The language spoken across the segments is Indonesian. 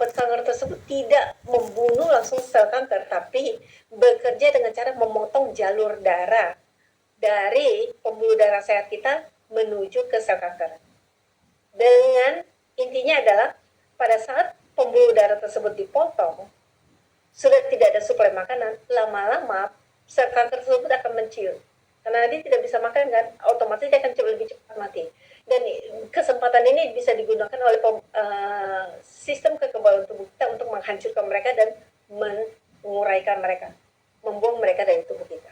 obat kanker tersebut tidak membunuh langsung sel kanker, tapi bekerja dengan cara memotong jalur darah dari pembuluh darah sehat kita menuju ke sel kanker. Dengan intinya adalah pada saat pembuluh darah tersebut dipotong, sudah tidak ada suplai makanan, lama-lama sel kanker tersebut akan menciut. Karena dia tidak bisa makan kan, otomatis dia akan lebih cepat mati. Dan kesempatan ini bisa digunakan oleh sistem kekebalan tubuh kita untuk menghancurkan mereka dan menguraikan mereka, membuang mereka dari tubuh kita.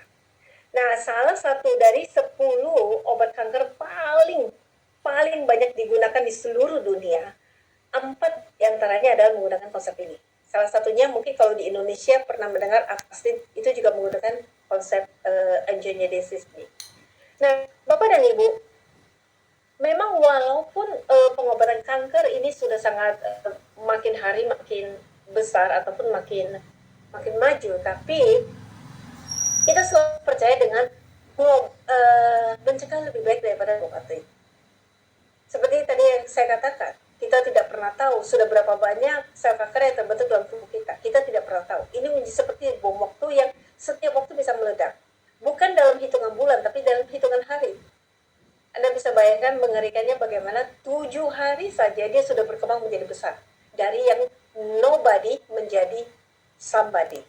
Nah, salah satu dari 10 obat kanker paling banyak digunakan di seluruh dunia, 4 diantaranya adalah menggunakan konsep ini. Salah satunya mungkin kalau di Indonesia pernah mendengar Avastin, itu juga menggunakan konsep angiogenesis ini. Nah, Bapak dan Ibu, memang walaupun pengobatan kanker ini sudah sangat makin hari makin besar ataupun makin maju, tapi kita selalu percaya dengan mencegah lebih baik daripada mengobati. Seperti tadi yang saya katakan, kita tidak pernah tahu sudah berapa banyak sel kanker yang terbentuk dalam tubuh kita. Kita tidak pernah tahu. Ini menjadi seperti bom waktu yang setiap waktu bisa meledak. Bukan dalam hitungan bulan, tapi dalam hitungan hari. Anda bisa bayangkan mengerikannya bagaimana 7 hari saja dia sudah berkembang menjadi besar. Dari yang nobody menjadi somebody.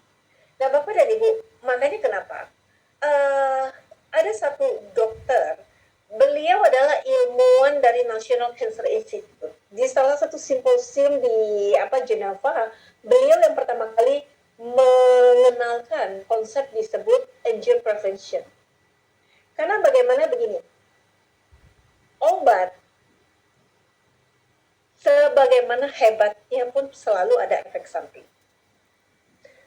Nah, Bapak dan Ibu, makanya kenapa? Ada satu dokter, beliau adalah ilmuwan dari National Cancer Institute. Di salah satu simposium di Geneva, beliau yang pertama kali mengenalkan konsep disebut angio prevention. Karena bagaimana begini, obat sebagaimana hebatnya pun selalu ada efek samping.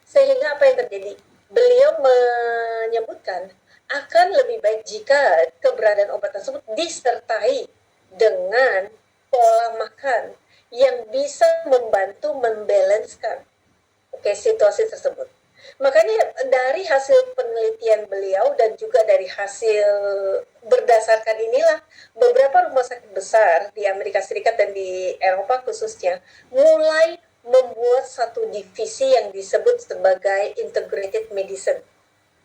Sehingga apa yang terjadi? Beliau menyebutkan akan lebih baik jika keberadaan obat tersebut disertai dengan pola makan yang bisa membantu membalanskan situasi tersebut. Makanya dari hasil penelitian beliau dan juga dari hasil berdasarkan inilah beberapa rumah sakit besar di Amerika Serikat dan di Eropa khususnya mulai membuat satu divisi yang disebut sebagai integrated medicine.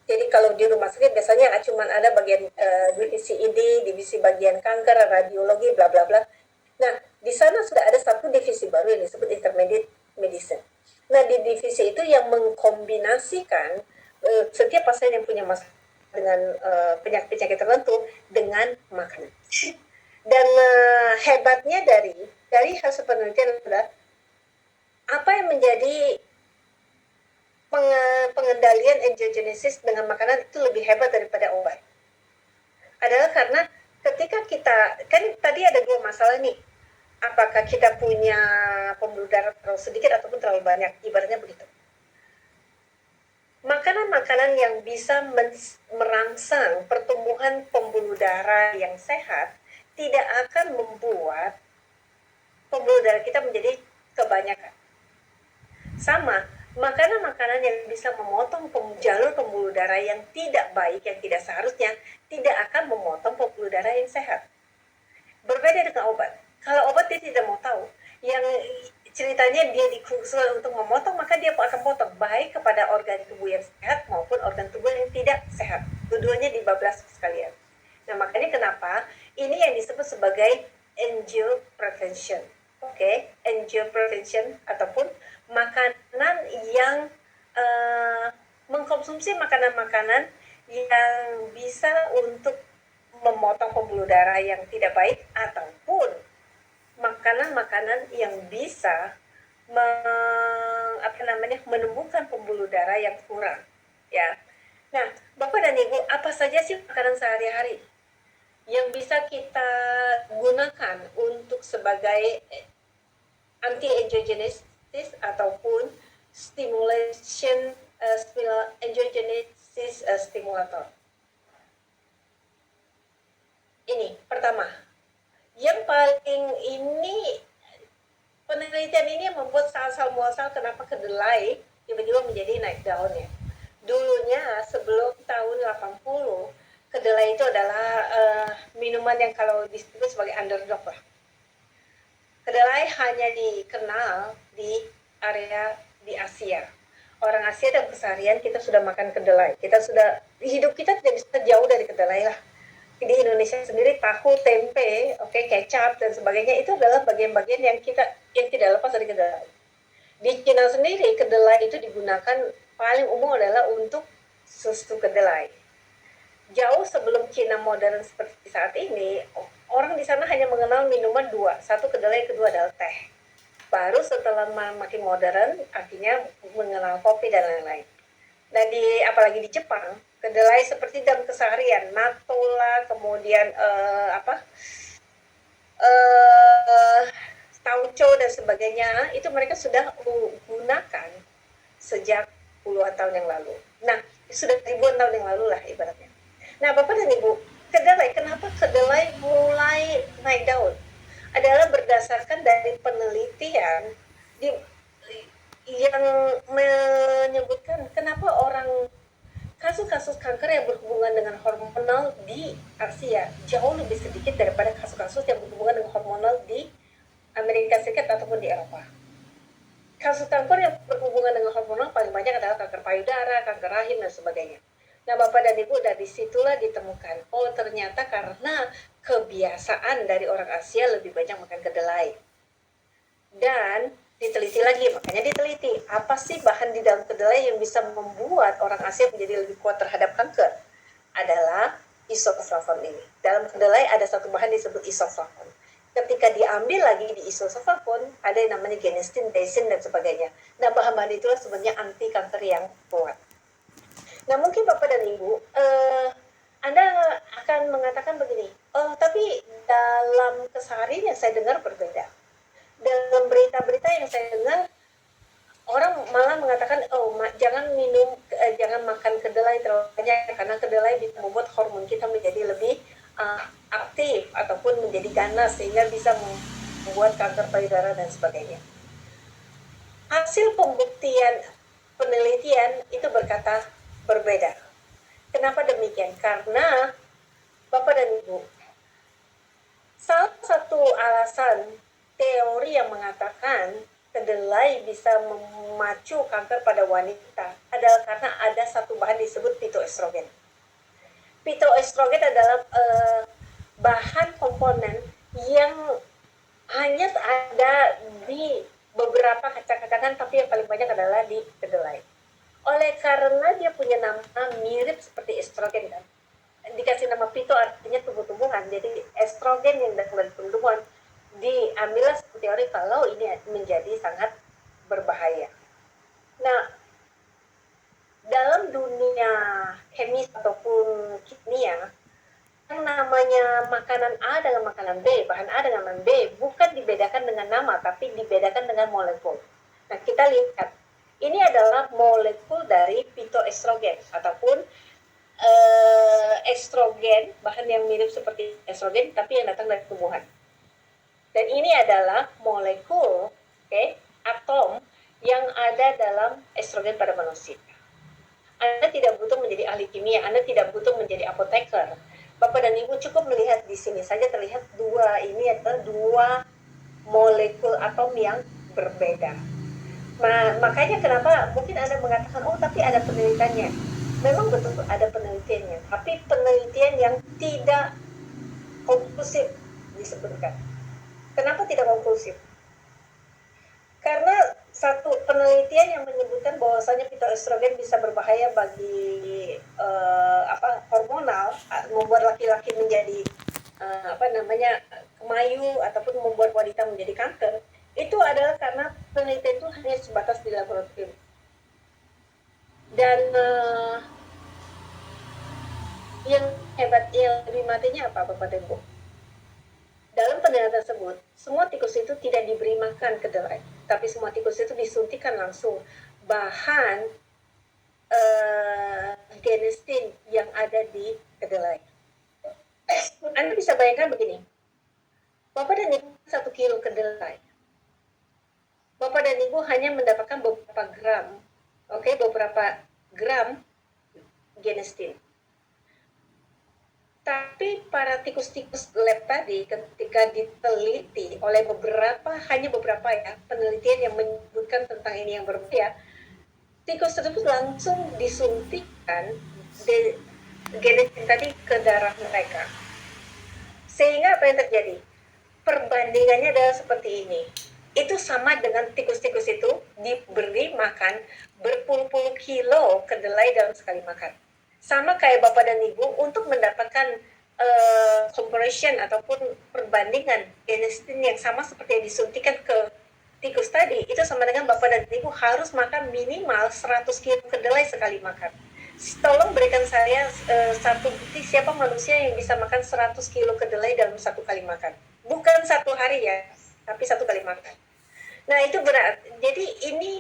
Jadi kalau di rumah sakit biasanya cuma ada bagian divisi ini, divisi bagian kanker, radiologi, bla bla bla. Nah, di sana sudah ada satu divisi baru yang disebut intermediate medicine. Nah, di divisi itu yang mengkombinasikan setiap pasien yang punya masalah dengan penyakit-penyakit tertentu dengan makanan. Dan hebatnya dari hasil penelitian adalah apa yang menjadi pengendalian angiogenesis dengan makanan itu lebih hebat daripada obat. Adalah karena ketika kita, kan tadi ada 2 masalah nih. Apakah kita punya pembuluh darah terlalu sedikit ataupun terlalu banyak, ibaratnya begitu. Makanan-makanan yang bisa merangsang pertumbuhan pembuluh darah yang sehat tidak akan membuat pembuluh darah kita menjadi kebanyakan. Sama, makanan-makanan yang bisa memotong jalur pembuluh darah yang tidak baik, yang tidak seharusnya, tidak akan memotong pembuluh darah yang sehat. Berbeda dengan obat. Kalau obat dia tidak mau tahu, yang ceritanya dia dikhususkan untuk memotong, maka dia akan potong baik kepada organ tubuh yang sehat maupun organ tubuh yang tidak sehat. Dua-duanya dibablas sekalian. Nah, makanya kenapa ini yang disebut sebagai angio prevention. Angio prevention ataupun makanan yang mengkonsumsi makanan-makanan yang bisa untuk memotong pembuluh darah yang tidak baik ataupun makanan-makanan yang bisa menumbuhkan pembuluh darah yang kurang, ya. Nah, Bapak dan Ibu, apa saja sih makanan sehari-hari yang bisa kita gunakan untuk sebagai anti-angiogenesis ataupun stimulation angiogenesis stimulator? Ini pertama, yang paling ini penelitian ini membuat asal muasal kenapa kedelai tiba-tiba menjadi naik daun ya. Dulunya sebelum tahun 80, kedelai itu adalah minuman yang kalau disebut sebagai underdog lah. Kedelai hanya dikenal di area di Asia. Orang Asia dalam keseharian kita sudah makan kedelai. Hidup kita tidak bisa jauh dari kedelai lah. Di Indonesia sendiri tahu, tempe, kecap dan sebagainya itu adalah bagian-bagian yang tidak lepas dari kedelai. Di Cina sendiri kedelai itu digunakan paling umum adalah untuk susu kedelai. Jauh sebelum Cina modern seperti saat ini, orang di sana hanya mengenal minuman dua, satu kedelai, kedua adalah teh. Baru setelah makin modern, akhirnya mengenal kopi dan lain-lain. Nah, apalagi di Jepang, kedelai seperti dalam keseharian, natto lah, kemudian tauco dan sebagainya, itu mereka sudah gunakan sejak puluhan tahun yang lalu. Nah, sudah ribuan tahun yang lalu lah ibaratnya. Nah, Bapak dan Ibu, kenapa kedelai mulai naik daun? Adalah berdasarkan dari penelitian yang menyebutkan kenapa kasus-kasus kanker yang berhubungan dengan hormonal di Asia jauh lebih sedikit daripada kasus-kasus yang berhubungan dengan hormonal di Amerika Serikat ataupun di Eropa. Kasus kanker yang berhubungan dengan hormonal paling banyak adalah kanker payudara, kanker rahim, dan sebagainya. Nah, Bapak dan Ibu, dari situlah ditemukan, ternyata karena kebiasaan dari orang Asia lebih banyak makan kedelai. Dan diteliti lagi, makanya diteliti, apa sih bahan di dalam kedelai yang bisa membuat orang Asia menjadi lebih kuat terhadap kanker? Adalah isoflavon ini. Dalam kedelai ada satu bahan disebut isoflavon. Ketika diambil lagi di isoflavon, ada yang namanya genestin, desin, dan sebagainya. Nah, bahan-bahan itulah sebenarnya anti kanker yang kuat. Nah, mungkin Bapak dan Ibu, Anda akan mengatakan begini, tapi dalam keseharian yang saya dengar berbeda. Dalam berita-berita yang saya dengar, orang malah mengatakan, jangan makan kedelai terlalu banyak, karena kedelai bisa membuat hormon kita menjadi lebih aktif, ataupun menjadi ganas, sehingga bisa membuat kanker payudara dan sebagainya. Hasil pembuktian penelitian itu berkata berbeda. Kenapa demikian? Karena Bapak dan Ibu, salah satu alasan teori yang mengatakan kedelai bisa memacu kanker pada wanita adalah karena ada satu bahan disebut phytoestrogen. Phytoestrogen adalah bahan komponen yang hanya ada di beberapa kacang-kacangan, tapi yang paling banyak adalah di kedelai. Oleh karena dia punya nama mirip seperti estrogen, kan? Dikasih nama phyto artinya tumbuh-tumbuhan, jadi estrogen yang datang dari tumbuhan diambillah teori kalau ini menjadi sangat berbahaya. Nah, dalam dunia chemis ataupun kimia, yang namanya makanan A dengan makanan B, bahan A dengan bahan B, bukan dibedakan dengan nama, tapi dibedakan dengan molekul. Nah, kita lihat, ini adalah molekul dari phytoestrogen ataupun estrogen, bahan yang mirip seperti estrogen tapi yang datang dari tumbuhan. Dan ini adalah molekul, atom yang ada dalam estrogen pada manusia. Anda tidak butuh menjadi ahli kimia, Anda tidak butuh menjadi apoteker. Bapak dan Ibu cukup melihat di sini saja terlihat ini adalah dua molekul atom yang berbeda. Makanya kenapa mungkin Anda mengatakan, tapi ada penelitiannya. Memang betul ada penelitiannya, tapi penelitian yang tidak konklusif disebutkan. Kenapa tidak konklusif? Karena satu penelitian yang menyebutkan bahwasanya phytoestrogen bisa berbahaya bagi hormonal, membuat laki-laki menjadi kemayu ataupun membuat wanita menjadi kanker, itu adalah karena penelitian itu hanya sebatas di laboratorium. Dan yang hebat, yang lebih matinya apa Bapak dan Ibu? Dalam penelitian tersebut, semua tikus itu tidak diberi makan kedelai, tapi semua tikus itu disuntikan langsung bahan genestin yang ada di kedelai. Anda bisa bayangkan begini, Bapak dan Ibu 1 kilo kedelai, Bapak dan Ibu hanya mendapatkan beberapa gram genestin. Tapi para tikus-tikus lab tadi ketika diteliti oleh hanya beberapa penelitian yang menyebutkan tentang binatang ini yang berbahaya, tikus tersebut langsung disuntikkan genetik tadi ke darah mereka. Sehingga apa yang terjadi? Perbandingannya adalah seperti ini. Itu sama dengan tikus-tikus itu diberi makan berpuluh-puluh kilo kedelai dalam sekali makan. Sama kayak Bapak dan Ibu untuk mendapatkan comparison ataupun perbandingan genetik yang sama seperti yang disuntikan ke tikus tadi, itu sama dengan Bapak dan Ibu harus makan minimal 100 kilo kedelai sekali makan. Tolong berikan saya satu bukti siapa manusia yang bisa makan 100 kilo kedelai dalam satu kali makan. Bukan satu hari ya, tapi satu kali makan. Nah itu berat. Jadi ini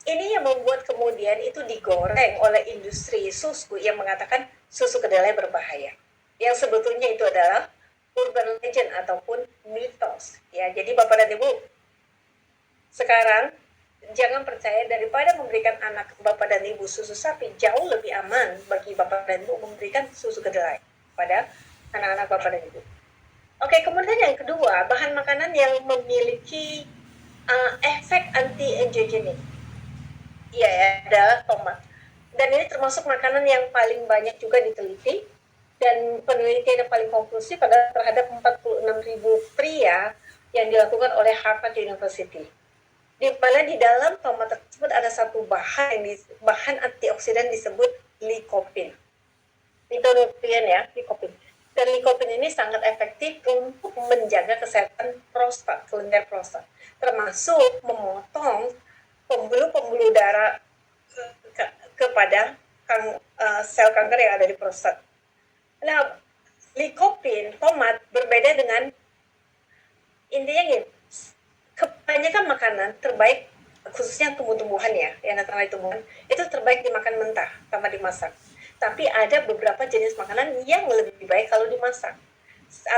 yang membuat kemudian itu digoreng oleh industri susu yang mengatakan susu kedelai berbahaya. Yang sebetulnya itu adalah urban legend ataupun mitos. Ya, jadi Bapak dan Ibu sekarang jangan percaya, daripada memberikan anak Bapak dan Ibu susu sapi, jauh lebih aman bagi Bapak dan Ibu memberikan susu kedelai pada anak-anak Bapak dan Ibu. Oke, kemudian yang kedua, bahan makanan yang memiliki efek anti-androgenik. Iya ya, adalah tomat. Dan ini termasuk makanan yang paling banyak juga diteliti, dan penelitian yang paling konklusif adalah terhadap 46.000 pria yang dilakukan oleh Harvard University. Di mana di dalam tomat tersebut ada satu bahan antioksidan disebut lycopene. Itu nutrien ya, lycopene. Dan lycopene ini sangat efektif untuk menjaga kesehatan prostat, kelenjar prostat, termasuk memotong pembuluh-pembuluh darah kepada sel kanker yang ada di prostat. Nah, lycopene tomat berbeda dengan, intinya gini, kebanyakan makanan terbaik, khususnya tumbuh-tumbuhan ya, yang datang dari tumbuhan, itu terbaik dimakan mentah tanpa dimasak. Tapi ada beberapa jenis makanan yang lebih baik kalau dimasak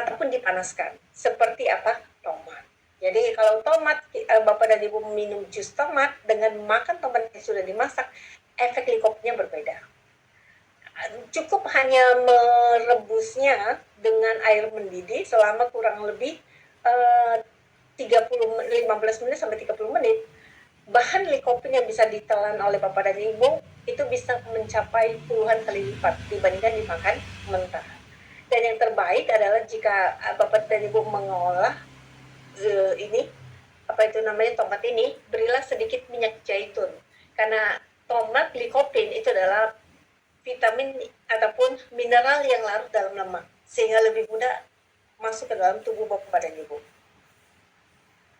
ataupun dipanaskan. Seperti apa? Tomat. Jadi kalau tomat, Bapak dan Ibu minum jus tomat dengan makan tomat yang sudah dimasak, efek lycopennya berbeda. Cukup hanya merebusnya dengan air mendidih selama kurang lebih 15 menit sampai 30 menit, bahan lycopene yang bisa ditelan oleh Bapak dan Ibu itu bisa mencapai puluhan kali lipat dibandingkan dimakan mentah. Dan yang terbaik adalah jika Bapak dan Ibu mengolah ini, apa itu namanya, tomat ini, berilah sedikit minyak zaitun. Karena tomat lycopene itu adalah vitamin ataupun mineral yang larut dalam lemak, sehingga lebih mudah masuk ke dalam tubuh Bapak dan Ibu.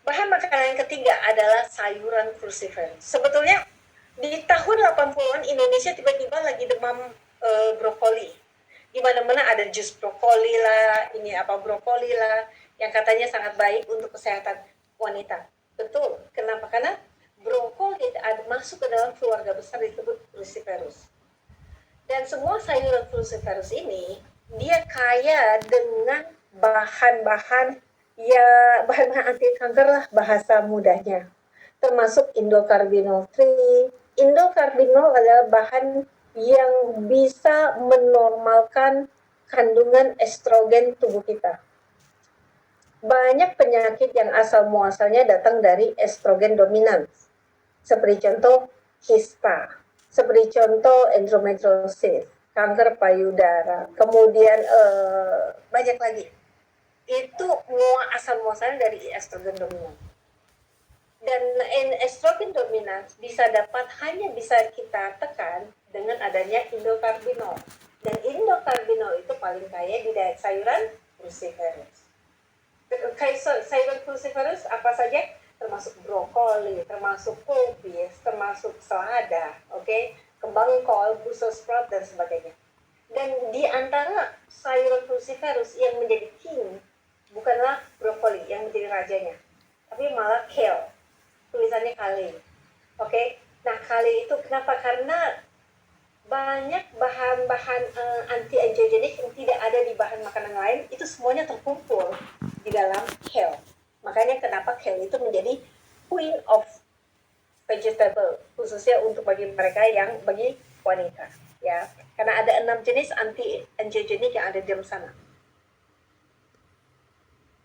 Bahan makanan yang ketiga adalah sayuran cruciferous. Sebetulnya di tahun 80-an Indonesia tiba-tiba lagi demam brokoli. Di mana-mana ada jus brokoli lah, ini apa brokoli lah, yang katanya sangat baik untuk kesehatan wanita. Betul. Kenapa? Karena brokoli masuk ke dalam keluarga besar disebut cruciferous. Dan semua sayuran cruciferous ini dia kaya dengan bahan-bahan anti kanker lah bahasa mudahnya, termasuk indocarbinol 3. Indocarbinol adalah bahan yang bisa menormalkan kandungan estrogen tubuh kita. Banyak penyakit yang asal muasalnya datang dari estrogen dominan, seperti contoh kista, seperti contoh endometriosis, kanker payudara, kemudian banyak lagi. Itu asal muasalnya dari estrogen dominan. Dan estrogen dominan hanya bisa kita tekan dengan adanya indocarbinol. Dan indocarbinol itu paling kaya di sayuran cruciferous. Sayuran cruciferous apa saja? Termasuk brokoli, termasuk kubis, termasuk selada, kembang kol, Brussels sprout dan sebagainya. Dan di antara sayuran cruciferous yang menjadi king bukanlah brokoli yang menjadi rajanya, tapi malah kale. Tulisannya kale. Nah kale itu kenapa? Karena banyak bahan-bahan anti-androgenik yang tidak ada di bahan makanan lain, itu semuanya terkumpul di dalam kale. Makanya kenapa kale itu menjadi queen of vegetable, khususnya untuk bagi mereka yang bagi wanita, ya. Karena ada 6 jenis anti-androgenik yang ada di dalam sana.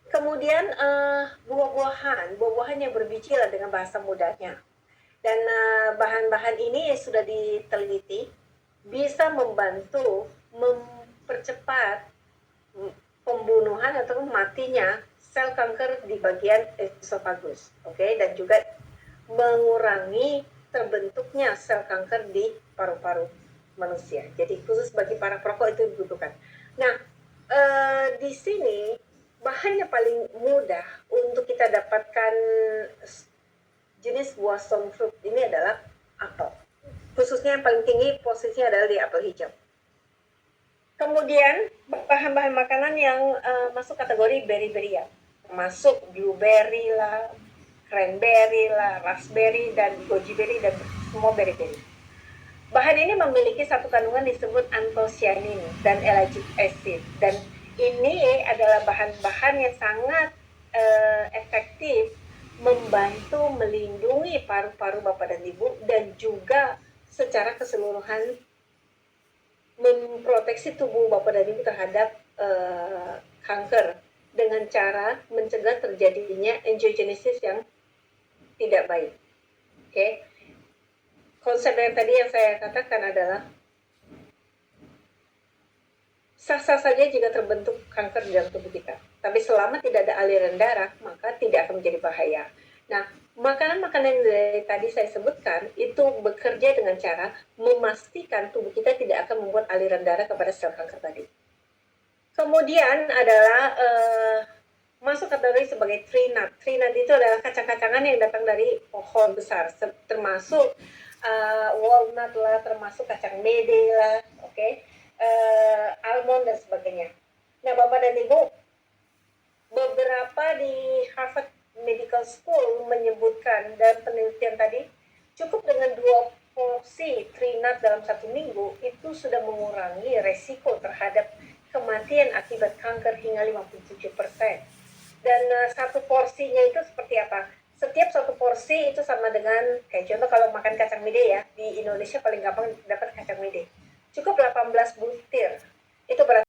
Kemudian buah-buahan yang berbiji lah dengan bahasa mudahnya. Dan bahan-bahan ini sudah diteliti bisa membantu mempercepat pembunuhan atau matinya sel kanker di bagian esofagus, dan juga mengurangi terbentuknya sel kanker di paru-paru manusia. Jadi khusus bagi para perokok itu dibutuhkan. Nah, di sini bahannya paling mudah untuk kita dapatkan jenis buah stone fruit ini adalah apel. Khususnya yang paling tinggi posisinya adalah di apel hijau. Kemudian bahan-bahan makanan yang masuk kategori berry-berryan, termasuk blueberry lah, cranberry lah, raspberry dan goji berry dan semua berry-berry. Bahan ini memiliki satu kandungan disebut anthocyanin dan ellagic acid, dan ini adalah bahan-bahan yang sangat efektif membantu melindungi paru-paru Bapak dan Ibu dan juga secara keseluruhan memproteksi tubuh Bapak dan Ibu terhadap kanker dengan cara mencegah terjadinya angiogenesis yang tidak baik. Konsep yang tadi yang saya katakan adalah sah-sah saja jika terbentuk kanker di dalam tubuh kita. Tapi selama tidak ada aliran darah, maka tidak akan menjadi bahaya. Nah, makanan-makanan yang tadi saya sebutkan itu bekerja dengan cara memastikan tubuh kita tidak akan membuat aliran darah kepada sel kanker tadi. Kemudian adalah masuk kategori sebagai tree nut. Tree nut itu adalah kacang-kacangan yang datang dari pohon besar, termasuk walnut lah, termasuk kacang mede lah, almond dan sebagainya. Nah, Bapak dan Ibu, beberapa di Harvard Medical School menyebutkan dan penelitian tadi cukup dengan 2 porsi tree nut dalam 1 minggu itu sudah mengurangi resiko terhadap kematian akibat kanker hingga 57%. Dan satu porsinya itu seperti apa? Setiap satu porsi itu sama dengan, kayak contoh kalau makan kacang mede ya, di Indonesia paling gampang